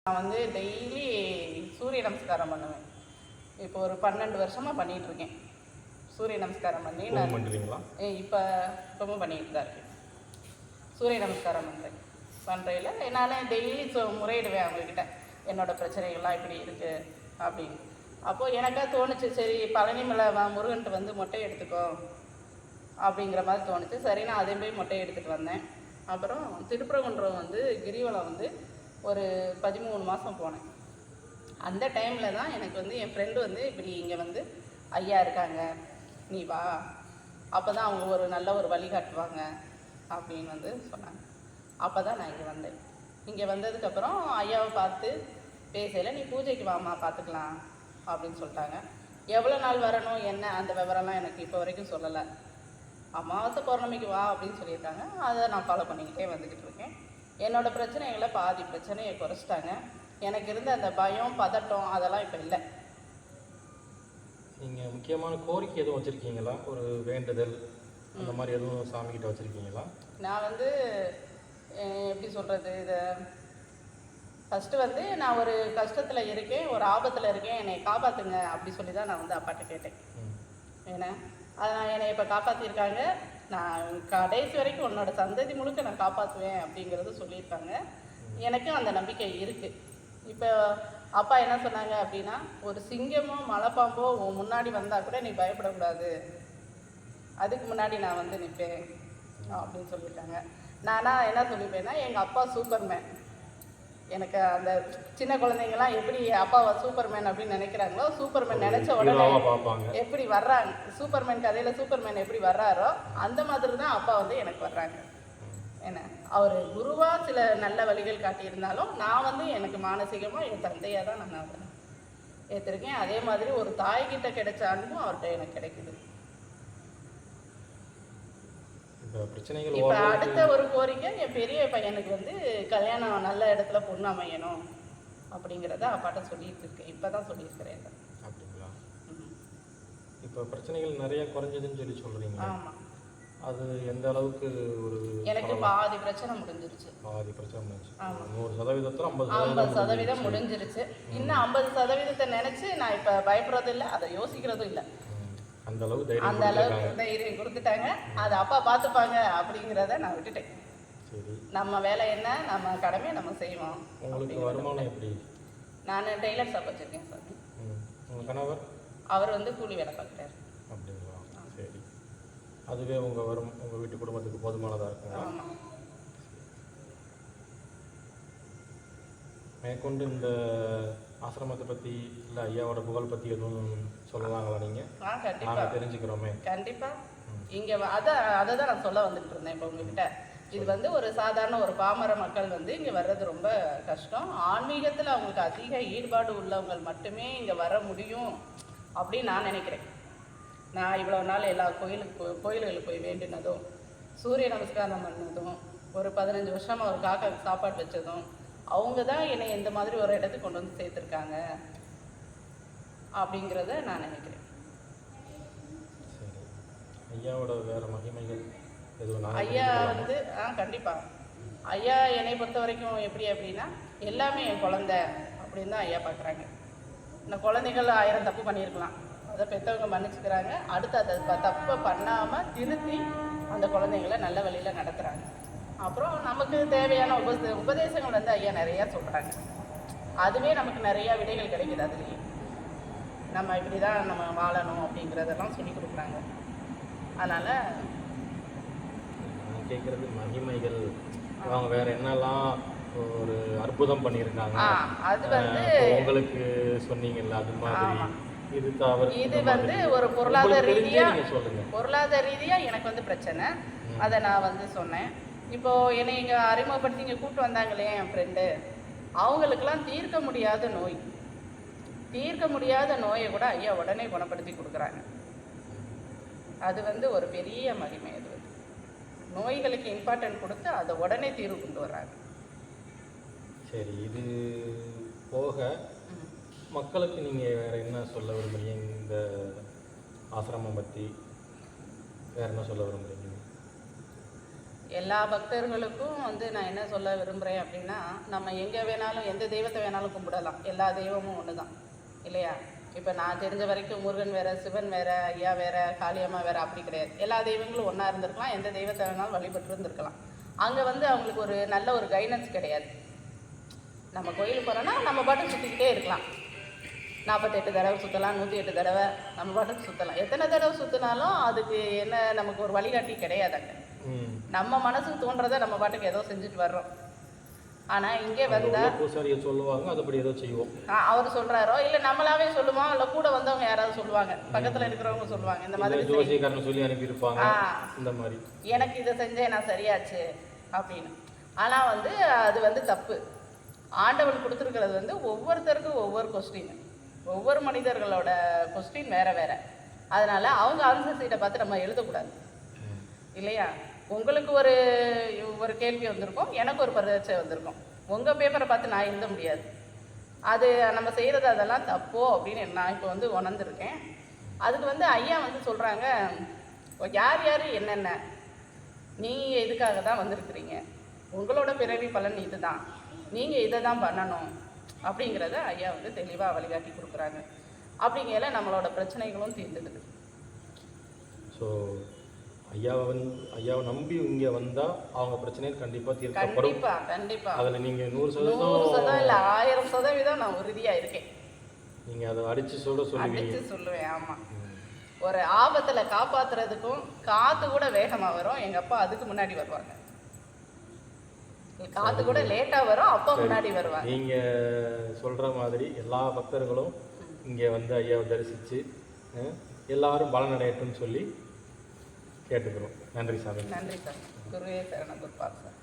நான் வந்து டெய்லி சூரிய நமஸ்காரம் பண்ணுவேன். இப்போ ஒரு 12 வருஷமாக பண்ணிகிட்ருக்கேன். சூரிய நமஸ்காரம் பண்ணி நான் பண்ணுறீங்களா? இப்போவும் பண்ணிகிட்டு தான் இருக்கேன். சூரிய நமஸ்காரம் பண்ணுறையில் நான் டெய்லி முறையிடுவேன் அவங்கக்கிட்ட, என்னோடய பிரச்சனைகள்லாம் இப்படி இருக்குது அப்படின்னு. அப்போது எனக்காக தோணுச்சு, சரி பழனி மலை முருகன்ட்டு வந்து மொட்டை எடுத்துக்கோ அப்படிங்கிற மாதிரி தோணுச்சு. சரி, நான் அதே போய் மொட்டை எடுத்துகிட்டு வந்தேன். அப்புறம் திருப்பரங்குன்றம் வந்து கிரிவலம் வந்து ஒரு 13 மாதம் போனேன். அந்த டைமில் தான் எனக்கு வந்து என் ஃப்ரெண்டு வந்து இப்படி இங்கே வந்து ஐயா இருக்காங்க, நீ வா, அப்போ தான் அவங்க ஒரு நல்ல ஒரு வழிகாட்டுவாங்க அப்படின்னு வந்து சொன்னாங்க. அப்போ தான் நான் இங்கே வந்தேன். இங்கே வந்ததுக்கப்புறம் ஐயாவை பார்த்து பேசையில், நீ பூஜைக்கு வாமா பார்த்துக்கலாம் அப்படின்னு சொல்லிட்டாங்க. எவ்வளோ நாள் வரணும் என்ன அந்த விவரம்லாம் எனக்கு இப்போ வரைக்கும் சொல்லலை. அமாவாசை பௌர்ணமிக்கு வா அப்படின்னு சொல்லியிருக்காங்க. அதை நான் ஃபாலோ பண்ணிக்கிட்டே வந்துக்கிட்டு இருக்கேன். என்னோடய பிரச்சனைகளை பாதி பிரச்சனையை குறைச்சிட்டாங்க. எனக்கு இருந்த அந்த பயம் பதட்டம் அதெல்லாம் இப்போ இல்லை. நீங்கள் முக்கியமான கோரிக்கை எதுவும் வச்சுருக்கீங்களா? ஒரு வேண்டுதல் அந்த மாதிரி எதுவும் சாமிக்கிட்ட வச்சுருக்கீங்களா? நான் வந்து எப்படி சொல்கிறது, இதை ஃபஸ்ட்டு வந்து நான் ஒரு கஷ்டத்தில் இருக்கேன், ஒரு ஆபத்தில் இருக்கேன், என்னை காப்பாற்றுங்க அப்படி சொல்லி தான் நான் வந்து அப்பாட்ட கேட்டேன். ஏன்னா அதை என்னை இப்போ காப்பாற்றிருக்காங்க. நான் கடைசி வரைக்கும் உன்னோட சந்ததி முழுக்க நான் காப்பாற்றுவேன் அப்படிங்கிறது சொல்லியிருக்காங்க. எனக்கும் அந்த நம்பிக்கை இருக்குது. இப்போ அப்பா என்ன சொன்னாங்க அப்படின்னா, ஒரு சிங்கமோ மலைப்பாம்போ உன் முன்னாடி வந்தால் கூட நீ பயப்படக்கூடாது, அதுக்கு முன்னாடி நான் வந்து நிற்பேன் அப்படின்னு சொல்லியிருக்காங்க. நானா என்ன சொல்லிப்பேன்னா, எங்கள் அப்பா சூப்பர்மேன். எனக்கு அந்த சின்ன குழந்தைங்கலாம் எப்படி அப்பாவை சூப்பர்மேன் அப்படின்னு நினைக்கிறாங்களோ, சூப்பர்மேன் நினச்ச உடனே எப்படி வர்றாங்க, சூப்பர்மேன் கதையில் சூப்பர்மேன் எப்படி வர்றாரோ அந்த மாதிரி தான் அப்பா வந்து எனக்கு வர்றாங்க. என்ன அவர் குருவாக சில நல்ல வழிகள் காட்டியிருந்தாலும் நான் வந்து எனக்கு மானசீகமாக என் தந்தையாக தான் நான் ஏற்றிருக்கேன். அதே மாதிரி ஒரு தாய்கிட்ட கிடைச்ச அன்பும் அவர்கிட்ட எனக்கு கிடைக்குது. இப்போ அடுத்த ஒரு கோரிக்கை, என் பெரிய பையனுக்கு வந்து கல்யாணம் நல்ல இடத்துல பொண்ணு அமையணும் அப்படிங்கிறத அப்பாட்ட சொல்லிட்டு இருக்கேன். இப்போ தான் சொல்லியிருக்கிறேன். அப்படிங்களா? இப்போ பிரச்சனைகள் நிறைய குறைஞ்சதுன்னு சொல்லி சொல்கிறீங்க. ஆமாம். அது எந்த அளவுக்கு? ஒரு எனக்கு பாதி பிரச்சனை முடிஞ்சிருச்சு. பாதி பிரச்சனை முடிஞ்சிருச்சு. ஆமாம். 100% 50% முடிஞ்சிருச்சு. இன்னும் 50% நினச்சி நான் இப்போ பயப்படுறதும் இல்லை, அதை யோசிக்கிறதும் இல்லை. அந்த அளவுக்கு தைரியம் கொடுத்துட்டாங்க. அதை அப்பா பார்த்துப்பாங்க அப்படிங்கிறத நான் விட்டுட்டேன். சரி, நம்ம வேலை என்ன, நம்ம கடமையை நம்ம செய்வோம். உங்களுக்கு வருமானம் எப்படி? நான் டெய்லர் ஷாப் வச்சுருக்கேன் சார். உங்கள் கணவர்? அவர் வந்து கூலி வேலை பார்க்குறாரு. அப்படிங்களா? சரி, அதுவே உங்கள் வீட்டு குடும்பத்துக்கு போதுமானதாக இருக்குங்களா? ஆமாம். மேற்கொண்டு இந்த ஆசிரமத்தை பற்றி இல்லை ஐயாவோட புகழ் பற்றி எதுவும் சொல்லலாங்களா நீங்கள்? கண்டிப்பாக தெரிஞ்சுக்கிறோமே. கண்டிப்பாக. இங்கே அதை தான் நான் சொல்ல வந்துட்டு இருந்தேன் இப்போ உங்ககிட்ட. இது வந்து ஒரு சாதாரண ஒரு பாமர மக்கள் வந்து இங்கே வர்றது ரொம்ப கஷ்டம். ஆன்மீகத்தில் அவங்களுக்கு அதிக ஈடுபாடு உள்ளவங்க மட்டுமே இங்கே வர முடியும் அப்படின்னு நான் நினைக்கிறேன். நான் இவ்வளோ நாள் எல்லா கோயில்களுக்கு போய் வேண்டினதும், சூரிய நமஸ்காரம் பண்ணதும், ஒரு 15 வருஷமாக ஒரு காக்காவுக்கு சாப்பாடு வச்சதும், அவங்க தான் என்னை இந்த மாதிரி ஒரு இடத்துக்கு கொண்டு வந்து சேர்த்துருக்காங்க அப்படிங்கிறத நான் நினைக்கிறேன். சரி, ஐயாவோட வேறு மகிமைகள் எதுவும்? ஐயா வந்து கண்டிப்பாக. ஐயா என்னை பொறுத்த வரைக்கும் எப்படி அப்படின்னா, எல்லாமே என் குழந்தை அப்படின்னு தான் ஐயா பார்க்குறாங்க. இந்த குழந்தைகள் 1000 தப்பு பண்ணியிருக்கலாம், அதை பெற்றவங்க மன்னிச்சுக்கிறாங்க. அடுத்து அதை தப்பை பண்ணாமல் திருத்தி அந்த குழந்தைங்களை நல்ல வழியில் நடத்துகிறாங்க. அப்புறம் நமக்கு தேவையான உபதேசங்கள் வந்து ஐயா நிறையா சொல்கிறாங்க. அதுவே நமக்கு நிறையா விடைகள் கிடைக்குது. அதுலேயே நம்ம இப்படி தான் நம்ம வாழணும் அப்படிங்கிறதெல்லாம் சொல்லி கொடுக்குறாங்க. அதனால் கேட்குறது மகிமைகள், அவங்க வேறு என்னெல்லாம் ஒரு அற்புதம் பண்ணியிருக்காங்க அது வந்து உங்களுக்கு சொன்னீங்கல்ல, அது மாதிரி இது வந்து ஒரு பொருளாதார ரீதியாக எனக்கு வந்து பிரச்சனை. அதை நான் வந்து சொன்னேன். இப்போது என்னை இங்கே அறிமுகப்படுத்தி இங்கே கூப்பிட்டு வந்தாங்களே என் ஃப்ரெண்டு, அவங்களுக்கெல்லாம் தீர்க்க முடியாத நோயை கூட ஐயா உடனே குணப்படுத்தி கொடுக்குறாங்க. அது வந்து ஒரு பெரிய மகிமை. அது வந்து நோய்களுக்கு இம்பார்ட்டன்ட் கொடுத்து அதை உடனே தீர்வு கொண்டு வர்றாங்க. சரி, இது போக மக்களுக்கு நீங்கள் வேறு என்ன சொல்ல விரும்புகிறீங்க? இந்த ஆசிரமம் பற்றி வேறு என்ன சொல்ல விரும்புகிறீங்க? எல்லா பக்தர்களுக்கும் வந்து நான் என்ன சொல்ல விரும்புகிறேன் அப்படின்னா, நம்ம எங்கே வேணாலும் எந்த தெய்வத்தை வேணாலும் கும்பிடலாம். எல்லா தெய்வமும் ஒன்று தான் இல்லையா? இப்போ நான் தெரிஞ்ச வரைக்கும் முருகன் வேறு, சிவன் வேறு, ஐயா வேறு, காளியம்மா வேறு அப்படி கிடையாது. எல்லா தெய்வங்களும் ஒன்றா இருந்திருக்கலாம். எந்த தெய்வத்தை வேணாலும் வழிபட்டு இருந்திருக்கலாம். அங்கே வந்து அவங்களுக்கு ஒரு நல்ல ஒரு கைடன்ஸ் கிடையாது. நம்ம கோயிலுக்கு போகிறோன்னா நம்ம பாட்டுக்கு சுற்றிக்கிட்டே இருக்கலாம். 48 தடவை சுற்றலாம், 108 தடவை நம்ம பாட்டுக்கு சுற்றலாம். எத்தனை தடவை சுற்றினாலும் அதுக்கு என்ன நமக்கு ஒரு வழிகாட்டி கிடையாது. அங்கே நம்ம மனசுக்கு தோன்றதை நம்ம பாட்டுக்கு ஏதோ செஞ்சுட்டு வர்றோம். ஆனால் இங்கே வந்தால் பூசாரியை சொல்லுவாங்க, அதுபடி ஏதோ செய்வோம். அவர் சொல்கிறாரோ இல்லை நம்மளாவே சொல்லுவோம், இல்லை கூட வந்தவங்க யாராவது சொல்லுவாங்க, பக்கத்தில் இருக்கிறவங்க சொல்லுவாங்க, இந்த மாதிரி ஜோசியக்காரன் சொல்லி அனுப்பியிருப்பாங்க. இந்த மாதிரி எனக்கு இதை செஞ்சேன் நான் சரியாச்சு அப்படின்னு. ஆனால் வந்து அது வந்து தப்பு. ஆண்டவன் கொடுத்துருக்கிறது வந்து ஒவ்வொருத்தருக்கும் ஒவ்வொரு கொஸ்டின், ஒவ்வொரு மனிதர்களோட கொஸ்டின் வேறு வேறு. அதனால் அவங்க ஆன்சர் சீட்டை பார்த்து நம்ம எழுதக்கூடாது இல்லையா? உங்களுக்கு ஒரு கேள்வி வந்திருக்கும், எனக்கு ஒரு பரீட்சை வந்திருக்கும். உங்கள் பேப்பரை பார்த்து நான் எழுத முடியாது. அது நம்ம செய்கிறது அதெல்லாம் தப்போ அப்படின்னு நான் இப்போ வந்து உணர்ந்துருக்கேன். அதுக்கு வந்து ஐயா வந்து சொல்கிறாங்க, யார் யார் என்னென்ன, நீங்கள் எதுக்காக தான் வந்திருக்கிறீங்க, உங்களோட பிறவி பலன் இது தான், நீங்கள் இதை தான் பண்ணணும் அப்படிங்கிறத ஐயா வந்து தெளிவாக வழிகாட்டி கொடுக்குறாங்க. அப்படிங்கிற நம்மளோட பிரச்சனைகளும் தீர்ந்துடுது. ஸோ ஐயாவை நம்பி இங்கே வந்தால் அவங்க பிரச்சனைகள் கண்டிப்பாக தீர்க்கப்படும். கண்டிப்பாக அதில் நீங்கள் 100% இல்லை 1000% நான் உறுதியாக இருக்கேன். நீங்கள் அதை அடித்து சொல்லுவேன். ஆமாம், ஒரு ஆபத்தில் காப்பாற்றுறதுக்கும் காற்று கூட வேகமாக வரும். எங்கள் அப்பா அதுக்கு முன்னாடி வருவாங்க. காற்று கூட லேட்டாக வரும், அப்பா முன்னாடி வருவாங்க. நீங்கள் சொல்கிற மாதிரி எல்லா பக்தர்களும் இங்கே வந்து ஐயாவை தரிசித்து எல்லாரும் பலனடையட்டும்னு சொல்லி கேட்டுக்கிறோம். நன்றி சார். நன்றி சார். குருவே சரணம். குருபால் சார்.